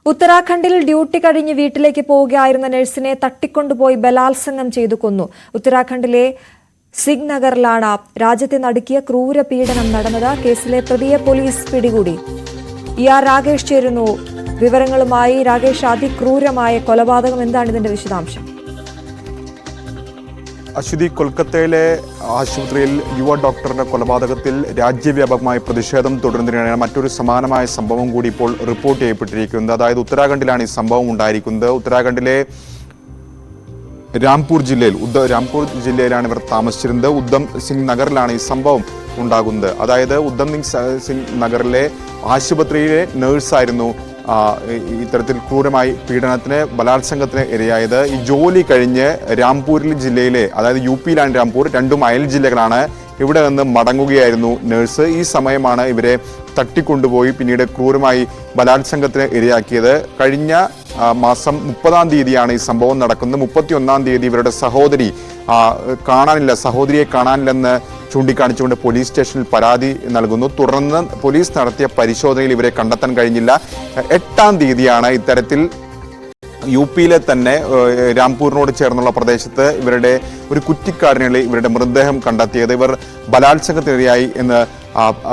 ഉത്തരാഖണ്ഡിൽ ഡ്യൂട്ടി കഴിഞ്ഞ് വീട്ടിലേക്ക് പോവുകയായിരുന്ന നഴ്സിനെ തട്ടിക്കൊണ്ടുപോയി ബലാത്സംഗം ചെയ്തു കൊന്നു. ഉത്തരാഖണ്ഡിലെ സിംഗ് നഗറിലാണ് രാജ്യത്തെ നടുക്കിയ ക്രൂര പീഡനം നടന്നത്. കേസിലെ പ്രതിയെ പോലീസ് പിടികൂടി. രാകേഷ് ചേരുന്നു വിവരങ്ങളുമായി. രാകേഷ്, അതിക്രൂരമായ കൊലപാതകം, എന്താണ് ഇതിന്റെ വിശദാംശം? അശ്വതി, കൊൽക്കത്തയിലെ ആശുപത്രിയിൽ യുവ ഡോക്ടറുടെ കൊലപാതകത്തിൽ രാജ്യവ്യാപകമായ പ്രതിഷേധം തുടരുന്നതിനാണ് മറ്റൊരു സമാനമായ സംഭവം കൂടി ഇപ്പോൾ റിപ്പോർട്ട് ചെയ്യപ്പെട്ടിരിക്കുന്നത്. അതായത് ഉത്തരാഖണ്ഡിലാണ് ഈ സംഭവം ഉണ്ടായിരിക്കുന്നത്. ഉത്തരാഖണ്ഡിലെ രാംപൂർ ജില്ലയിലാണ് ഇവർ താമസിച്ചിരുന്നത്. ഉദ്ധം സിംഗ് നഗറിലാണ് ഈ സംഭവം ഉണ്ടാകുന്നത്. അതായത് ഉദ്ധം സിംഗ് നഗറിലെ ആശുപത്രിയിലെ നേഴ്സായിരുന്നു ഇത്തരത്തിൽ ക്രൂരമായി പീഡനത്തിന്, ബലാത്സംഗത്തിന് ഇരയായത്. ഈ ജോലി കഴിഞ്ഞ് രാംപൂർ ജില്ലയിലെ, അതായത് UP-യിലാണ് രാംപൂർ, രണ്ടും അയൽ ജില്ലകളാണ്, ഇവിടെ നിന്ന് മടങ്ങുകയായിരുന്നു നേഴ്സ്. ഈ സമയമാണ് ഇവരെ തട്ടിക്കൊണ്ടുപോയി പിന്നീട് ക്രൂരമായി ബലാത്സംഗത്തിന് ഇരയാക്കിയത്. കഴിഞ്ഞ മാസം 30-ാം തീയതിയാണ് ഈ സംഭവം നടക്കുന്നത്. 31-ാം തീയതി ഇവരുടെ സഹോദരിയെ കാണാനില്ലെന്ന് ചൂണ്ടിക്കാണിച്ചുകൊണ്ട് പോലീസ് സ്റ്റേഷനിൽ പരാതി നൽകുന്നു. തുടർന്ന് പോലീസ് നടത്തിയ പരിശോധനയിൽ ഇവരെ കണ്ടെത്താൻ കഴിഞ്ഞില്ല. 8-ാം തീയതിയാണ് ഇത്തരത്തിൽ UP-യിലെ തന്നെ രാംപൂരിനോട് ചേർന്നുള്ള പ്രദേശത്ത് ഇവരുടെ ഒരു കുറ്റിക്കാടിനുള്ളിൽ ഇവരുടെ മൃതദേഹം കണ്ടെത്തിയത്. ഇവർ ബലാത്സംഗത്തിനിരയായി എന്ന്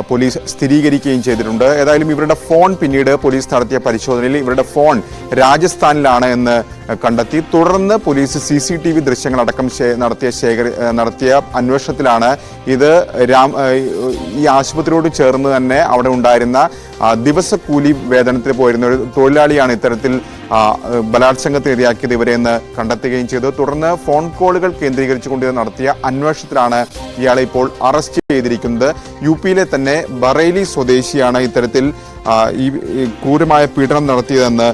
പോലീസ് സ്ഥിരീകരിക്കുകയും ചെയ്തിട്ടുണ്ട്. ഏതായാലും ഇവരുടെ ഫോൺ പിന്നീട് പോലീസ് നടത്തിയ പരിശോധനയിൽ ഇവരുടെ ഫോൺ രാജസ്ഥാനിലാണ് എന്ന് കണ്ടെത്തി. തുടർന്ന് പോലീസ് CCTV ദൃശ്യങ്ങളടക്കം നടത്തിയ അന്വേഷണത്തിലാണ് ഇത് ഈ ആശുപത്രിയോട് ചേർന്ന് തന്നെ അവിടെ ഉണ്ടായിരുന്ന ദിവസക്കൂലി വേതനത്തിന് പോയിരുന്ന ഒരു തൊഴിലാളിയാണ് ഇത്തരത്തിൽ ബലാത്സംഗത്തിന് ഇരയാക്കിയത് ഇവരെന്ന് കണ്ടെത്തുകയും ചെയ്തു. തുടർന്ന് ഫോൺ കോളുകൾ കേന്ദ്രീകരിച്ചുകൊണ്ട് നടത്തിയ അന്വേഷണത്തിലാണ് ഇയാളെ ഇപ്പോൾ അറസ്റ്റ് ചെയ്തിരിക്കുന്നത്. UP-യിലെ തന്നെ ബറേലി സ്വദേശിയാണ് ഇത്തരത്തിൽ ഈ ക്രൂരമായ പീഡനം നടത്തിയതെന്ന്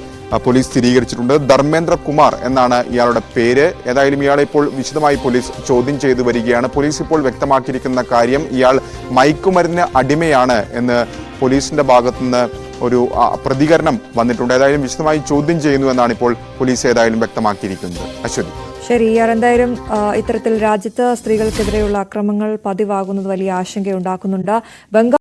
പോലീസ് സ്ഥിരീകരിച്ചിട്ടുണ്ട്. ധർമ്മേന്ദ്ര കുമാർ എന്നാണ് ഇയാളുടെ പേര്. ഏതായാലും ഇയാളെ ഇപ്പോൾ വിശദമായി പോലീസ് ചോദ്യം ചെയ്തു വരികയാണ്. പോലീസ് ഇപ്പോൾ വ്യക്തമാക്കിയിരിക്കുന്ന കാര്യം, ഇയാൾ മയക്കുമരുന്ന് അടിമയാണ് എന്ന് പോലീസിന്റെ ഭാഗത്തുനിന്ന് ഒരു പ്രതികരണം വന്നിട്ടുണ്ട്. ഏതായാലും വിശദമായി ചോദ്യം ചെയ്യുന്നു എന്നാണ് ഇപ്പോൾ പോലീസ് ഏതായാലും വ്യക്തമാക്കിയിരിക്കുന്നത്. അശ്വതി, ശരി. എന്തായാലും ഇത്തരത്തിൽ രാജ്യത്ത് സ്ത്രീകൾക്കെതിരെയുള്ള അക്രമങ്ങൾ പതിവാകുന്നത് വലിയ ആശങ്കയുണ്ടാക്കുന്നുണ്ട്.